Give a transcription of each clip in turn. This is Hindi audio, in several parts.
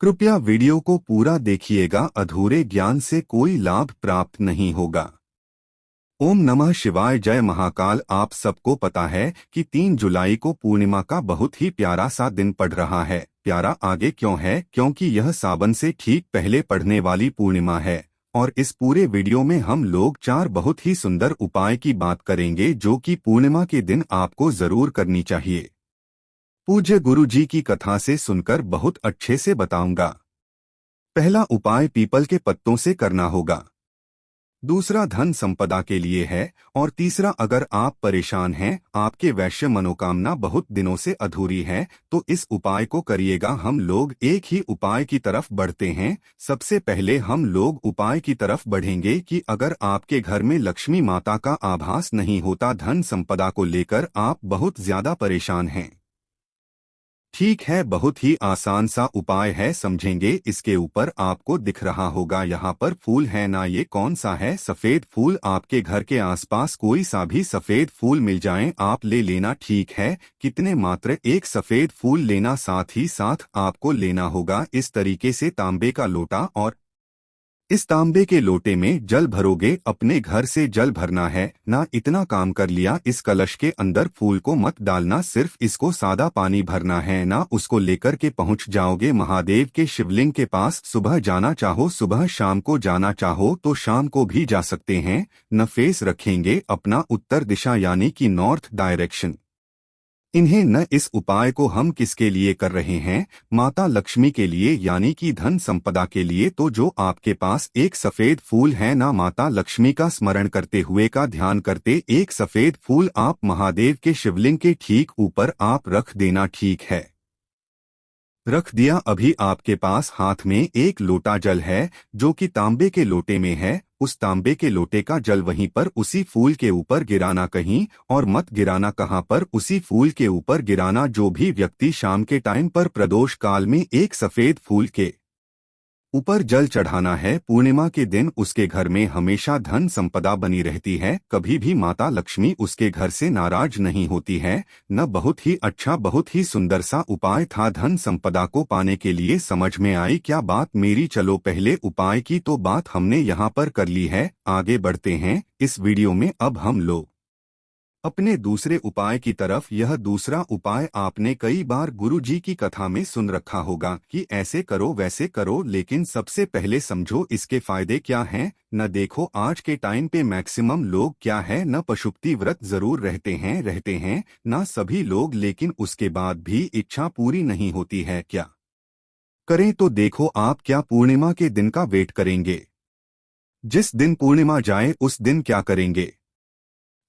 कृपया वीडियो को पूरा देखिएगा, अधूरे ज्ञान से कोई लाभ प्राप्त नहीं होगा। ओम नमः शिवाय। जय महाकाल। आप सबको पता है कि 3 जुलाई को पूर्णिमा का बहुत ही प्यारा सा दिन पड़ रहा है। प्यारा आगे क्यों है? क्योंकि यह सावन से ठीक पहले पड़ने वाली पूर्णिमा है। और इस पूरे वीडियो में हम लोग 4 बहुत ही सुंदर उपाय की बात करेंगे जो कि पूर्णिमा के दिन आपको जरूर करनी चाहिए। पूज्य गुरु जी की कथा से सुनकर बहुत अच्छे से बताऊंगा। पहला उपाय पीपल के पत्तों से करना होगा। दूसरा धन संपदा के लिए है। और तीसरा, अगर आप परेशान हैं, आपके वैश्य मनोकामना बहुत दिनों से अधूरी है, तो इस उपाय को करिएगा। हम लोग एक ही उपाय की तरफ बढ़ते हैं। सबसे पहले हम लोग उपाय की तरफ बढ़ेंगे कि अगर आपके घर में लक्ष्मी माता का आभास नहीं होता, धन संपदा को लेकर आप बहुत ज्यादा परेशान हैं। ठीक है, बहुत ही आसान सा उपाय है, समझेंगे। इसके ऊपर आपको दिख रहा होगा यहाँ पर फूल है ना, ये कौन सा है? सफेद फूल। आपके घर के आसपास कोई सा भी सफेद फूल मिल जाए आप ले लेना। ठीक है, कितने? मात्र एक सफेद फूल लेना। साथ ही साथ आपको लेना होगा इस तरीके से तांबे का लोटा, और इस तांबे के लोटे में जल भरोगे। अपने घर से जल भरना है ना। इतना काम कर लिया। इस कलश के अंदर फूल को मत डालना, सिर्फ इसको सादा पानी भरना है ना। उसको लेकर के पहुंच जाओगे महादेव के शिवलिंग के पास। सुबह जाना चाहो सुबह, शाम को जाना चाहो तो शाम को भी जा सकते हैं। न फेस रखेंगे अपना उत्तर दिशा यानी कि नॉर्थ डायरेक्शन। इन्हें न इस उपाय को हम किसके लिए कर रहे हैं? माता लक्ष्मी के लिए, यानी कि धन संपदा के लिए। तो जो आपके पास एक सफेद फूल है ना, माता लक्ष्मी का स्मरण करते हुए, का ध्यान करते, एक सफेद फूल आप महादेव के शिवलिंग के ठीक ऊपर आप रख देना। ठीक है, रख दिया। अभी आपके पास हाथ में एक लोटा जल है जो कि तांबे के लोटे में है। उस तांबे के लोटे का जल वहीं पर उसी फूल के ऊपर गिराना, कहीं और मत गिराना। कहाँ पर? उसी फूल के ऊपर गिराना। जो भी व्यक्ति शाम के टाइम पर प्रदोष काल में एक सफेद फूल के ऊपर जल चढ़ाना है पूर्णिमा के दिन, उसके घर में हमेशा धन संपदा बनी रहती है। कभी भी माता लक्ष्मी उसके घर से नाराज नहीं होती है न। बहुत ही अच्छा, बहुत ही सुंदर सा उपाय था धन संपदा को पाने के लिए। समझ में आई क्या बात मेरी? चलो, पहले उपाय की तो बात हमने यहाँ पर कर ली है, आगे बढ़ते हैं इस वीडियो में। अब हम लोग अपने दूसरे उपाय की तरफ। यह दूसरा उपाय आपने कई बार गुरु जी की कथा में सुन रखा होगा कि ऐसे करो वैसे करो, लेकिन सबसे पहले समझो इसके फायदे क्या हैं। न देखो आज के टाइम पे मैक्सिमम लोग क्या है, न पशुपति व्रत जरूर रहते हैं ना सभी लोग, लेकिन उसके बाद भी इच्छा पूरी नहीं होती है। क्या करें? तो देखो, आप क्या पूर्णिमा के दिन का वेट करेंगे? जिस दिन पूर्णिमा जाए उस दिन क्या करेंगे?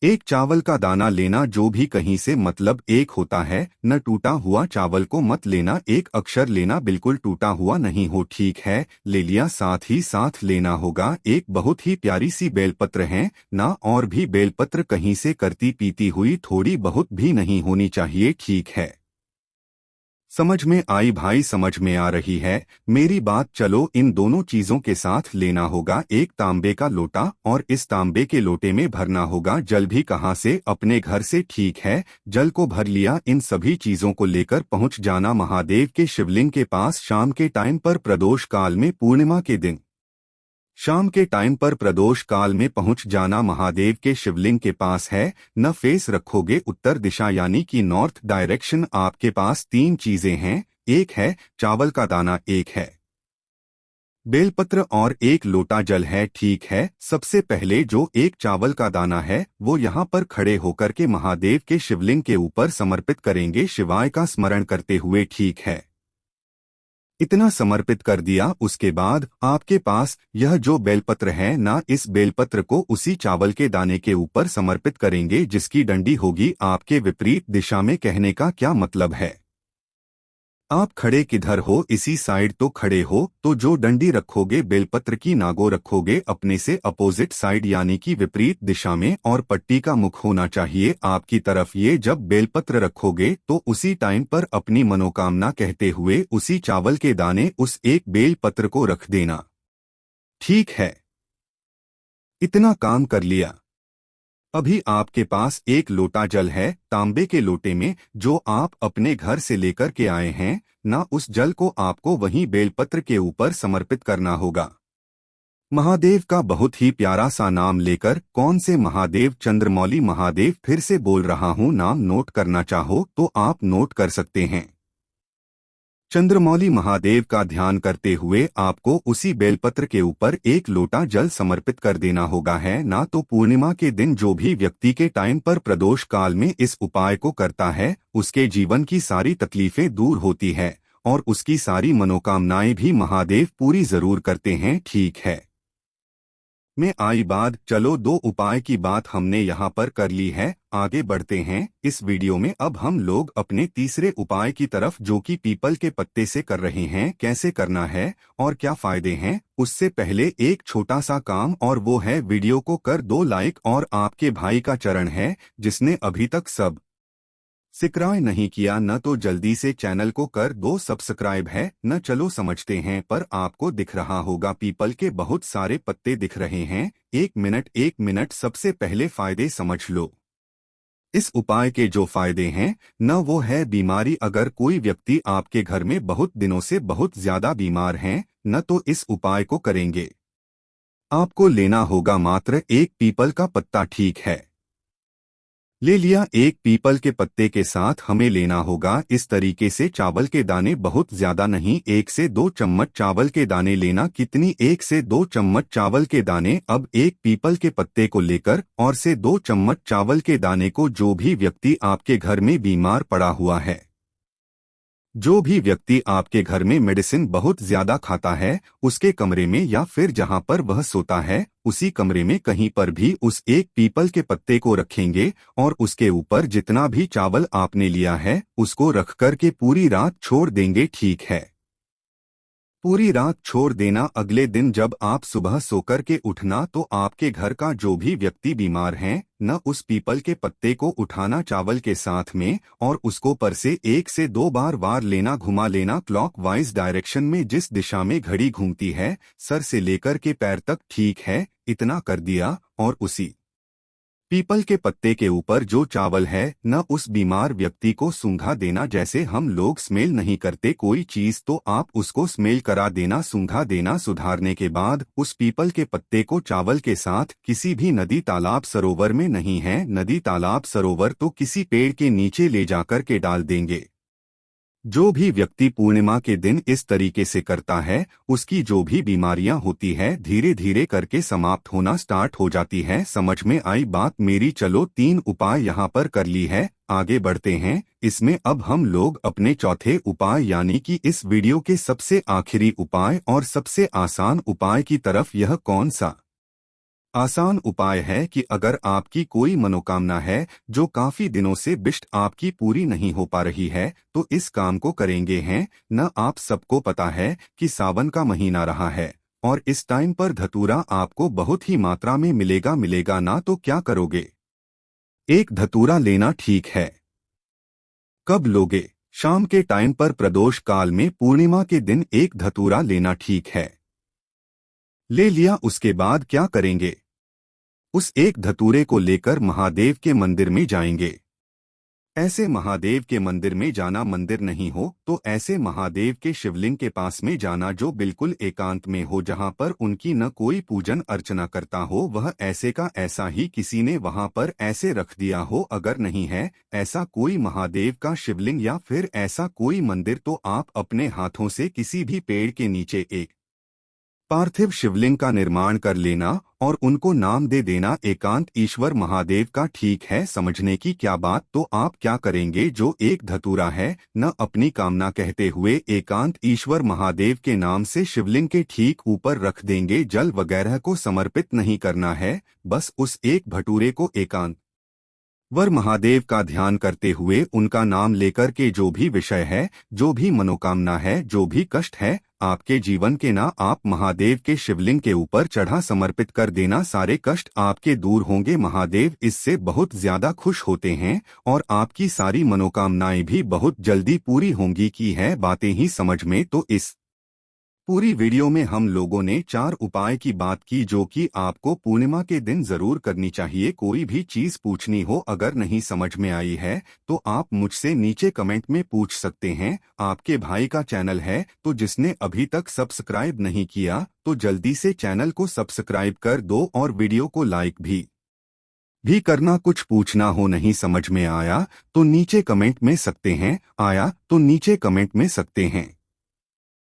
एक चावल का दाना लेना, जो भी कहीं से मतलब एक होता है। न टूटा हुआ चावल को मत लेना, एक अक्षर लेना, बिल्कुल टूटा हुआ नहीं हो। ठीक है, ले लिया। साथ ही साथ लेना होगा एक बहुत ही प्यारी सी बेलपत्र है ना, और भी बेलपत्र कहीं से करती पीती हुई, थोड़ी बहुत भी नहीं होनी चाहिए। ठीक है, समझ में आई भाई? समझ में आ रही है मेरी बात? चलो, इन दोनों चीजों के साथ लेना होगा एक तांबे का लोटा, और इस तांबे के लोटे में भरना होगा जल। भी कहाँ से? अपने घर से। ठीक है, जल को भर लिया। इन सभी चीजों को लेकर पहुंच जाना महादेव के शिवलिंग के पास। शाम के टाइम पर प्रदोष काल में, पूर्णिमा के दिन शाम के टाइम पर प्रदोष काल में पहुंच जाना महादेव के शिवलिंग के पास है। न फेस रखोगे उत्तर दिशा यानी कि नॉर्थ डायरेक्शन। आपके पास 3 चीजें हैं, एक है चावल का दाना, एक है बेलपत्र, और एक लोटा जल है। ठीक है, सबसे पहले जो एक चावल का दाना है वो यहाँ पर खड़े होकर के महादेव के शिवलिंग के ऊपर समर्पित करेंगे, शिवाय का स्मरण करते हुए। ठीक है, इतना समर्पित कर दिया। उसके बाद आपके पास यह जो बेलपत्र है ना, इस बेलपत्र को उसी चावल के दाने के ऊपर समर्पित करेंगे जिसकी डंडी होगी आपके विपरीत दिशा में। कहने का क्या मतलब है? आप खड़े किधर हो? इसी साइड तो खड़े हो, तो जो डंडी रखोगे बेलपत्र की, नागो रखोगे अपने से अपोजिट साइड यानी कि विपरीत दिशा में, और पट्टी का मुख होना चाहिए आपकी तरफ। ये जब बेलपत्र रखोगे तो उसी टाइम पर अपनी मनोकामना कहते हुए उसी चावल के दाने उस एक बेलपत्र को रख देना। ठीक है, इतना काम कर लिया। अभी आपके पास एक लोटा जल है तांबे के लोटे में, जो आप अपने घर से लेकर के आए हैं ना। उस जल को आपको वहीं बेलपत्र के ऊपर समर्पित करना होगा। महादेव का बहुत ही प्यारा सा नाम लेकर, कौन से महादेव? चंद्रमौली महादेव। फिर से बोल रहा हूँ, नाम नोट करना चाहो तो आप नोट कर सकते हैं। चंद्रमौली महादेव का ध्यान करते हुए आपको उसी बेलपत्र के ऊपर एक लोटा जल समर्पित कर देना होगा है ना। तो पूर्णिमा के दिन जो भी व्यक्ति के टाइम पर प्रदोष काल में इस उपाय को करता है, उसके जीवन की सारी तकलीफें दूर होती है और उसकी सारी मनोकामनाएं भी महादेव पूरी जरूर करते हैं। ठीक है, में आई बात। चलो, दो उपाय की बात हमने यहाँ पर कर ली है, आगे बढ़ते हैं इस वीडियो में। अब हम लोग अपने तीसरे उपाय की तरफ, जो कि पीपल के पत्ते से कर रहे हैं। कैसे करना है और क्या फायदे हैं, उससे पहले एक छोटा सा काम, और वो है वीडियो को कर दो लाइक। और आपके भाई का चरण है, जिसने अभी तक सब्सक्राइब नहीं किया न, तो जल्दी से चैनल को कर दो सब्सक्राइब है न। चलो समझते हैं। पर आपको दिख रहा होगा पीपल के बहुत सारे पत्ते दिख रहे हैं। एक मिनट सबसे पहले फायदे समझ लो। इस उपाय के जो फायदे हैं न, वो है बीमारी। अगर कोई व्यक्ति आपके घर में बहुत दिनों से बहुत ज्यादा बीमार हैं न, तो इस उपाय को करेंगे। आपको लेना होगा मात्र एक पीपल का पत्ता। ठीक है, ले लिया। एक पीपल के पत्ते के साथ हमें लेना होगा इस तरीके से चावल के दाने, बहुत ज्यादा नहीं, 1 से 2 चम्मच चावल के दाने लेना। कितनी? 1 से 2 चम्मच चावल के दाने। अब एक पीपल के पत्ते को लेकर और से 2 चम्मच चावल के दाने को, जो भी व्यक्ति आपके घर में बीमार पड़ा हुआ है, जो भी व्यक्ति आपके घर में मेडिसिन बहुत ज्यादा खाता है, उसके कमरे में या फिर जहां पर वह सोता है, उसी कमरे में कहीं पर भी उस एक पीपल के पत्ते को रखेंगे और उसके ऊपर जितना भी चावल आपने लिया है उसको रख कर के पूरी रात छोड़ देंगे। ठीक है, पूरी रात छोड़ देना। अगले दिन जब आप सुबह सोकर के उठना, तो आपके घर का जो भी व्यक्ति बीमार है न, उस पीपल के पत्ते को उठाना चावल के साथ में, और उसको पर से 1 से 2 बार वार लेना, घुमा लेना क्लॉकवाइज डायरेक्शन में, जिस दिशा में घड़ी घूमती है, सर से लेकर के पैर तक। ठीक है, इतना कर दिया और उसी पीपल के पत्ते के ऊपर जो चावल है न, उस बीमार व्यक्ति को सूंघा देना। जैसे हम लोग स्मेल नहीं करते कोई चीज, तो आप उसको स्मेल करा देना, सूंघा देना। सुधारने के बाद उस पीपल के पत्ते को चावल के साथ किसी भी नदी तालाब सरोवर में, नहीं है नदी तालाब सरोवर तो किसी पेड़ के नीचे ले जाकर के डाल देंगे। जो भी व्यक्ति पूर्णिमा के दिन इस तरीके से करता है, उसकी जो भी बीमारियां होती है धीरे धीरे करके समाप्त होना स्टार्ट हो जाती है। समझ में आई बात मेरी? चलो, 3 उपाय यहाँ पर कर ली है, आगे बढ़ते हैं इसमें। अब हम लोग अपने चौथे उपाय, यानी कि इस वीडियो के सबसे आखिरी उपाय और सबसे आसान उपाय की तरफ। यह कौन सा आसान उपाय है कि अगर आपकी कोई मनोकामना है जो काफी दिनों से बिष्ट आपकी पूरी नहीं हो पा रही है, तो इस काम को करेंगे हैं न। आप सबको पता है कि सावन का महीना रहा है और इस टाइम पर धतूरा आपको बहुत ही मात्रा में मिलेगा ना। तो क्या करोगे? एक धतूरा लेना। ठीक है, कब लोगे? शाम के टाइम पर, प्रदोष काल में, पूर्णिमा के दिन एक धतूरा लेना। ठीक है, ले लिया। उसके बाद क्या करेंगे? उस एक धतूरे को लेकर महादेव के मंदिर में जाएंगे। ऐसे महादेव के मंदिर में जाना, मंदिर नहीं हो तो ऐसे महादेव के शिवलिंग के पास में जाना जो बिल्कुल एकांत में हो, जहां पर उनकी न कोई पूजन अर्चना करता हो, वह ऐसे का ऐसा ही किसी ने वहां पर ऐसे रख दिया हो। अगर नहीं है ऐसा कोई महादेव का शिवलिंग या फिर ऐसा कोई मंदिर, तो आप अपने हाथों से किसी भी पेड़ के नीचे एक पार्थिव शिवलिंग का निर्माण कर लेना और उनको नाम दे देना एकांत ईश्वर महादेव का। ठीक है, समझने की क्या बात? तो आप क्या करेंगे? जो एक धतूरा है न, अपनी कामना कहते हुए एकांत ईश्वर महादेव के नाम से शिवलिंग के ठीक ऊपर रख देंगे। जल वगैरह को समर्पित नहीं करना है, बस उस एक भटूरे को एकांत वर महादेव का ध्यान करते हुए, उनका नाम लेकर के, जो भी विषय है, जो भी मनोकामना है, जो भी कष्ट है आपके जीवन के ना, आप महादेव के शिवलिंग के ऊपर चढ़ा समर्पित कर देना। सारे कष्ट आपके दूर होंगे। महादेव इससे बहुत ज्यादा खुश होते हैं और आपकी सारी मनोकामनाएं भी बहुत जल्दी पूरी होंगी। की है बातें ही समझ में? तो इस पूरी वीडियो में हम लोगों ने 4 उपाय की बात की जो कि आपको पूर्णिमा के दिन जरूर करनी चाहिए। कोई भी चीज पूछनी हो, अगर नहीं समझ में आई है तो आप मुझसे नीचे कमेंट में पूछ सकते हैं। आपके भाई का चैनल है, तो जिसने अभी तक सब्सक्राइब नहीं किया तो जल्दी से चैनल को सब्सक्राइब कर दो और वीडियो को लाइक भी करना। कुछ पूछना हो, नहीं समझ में आया तो नीचे कमेंट में सकते हैं, आया तो नीचे कमेंट में सकते हैं।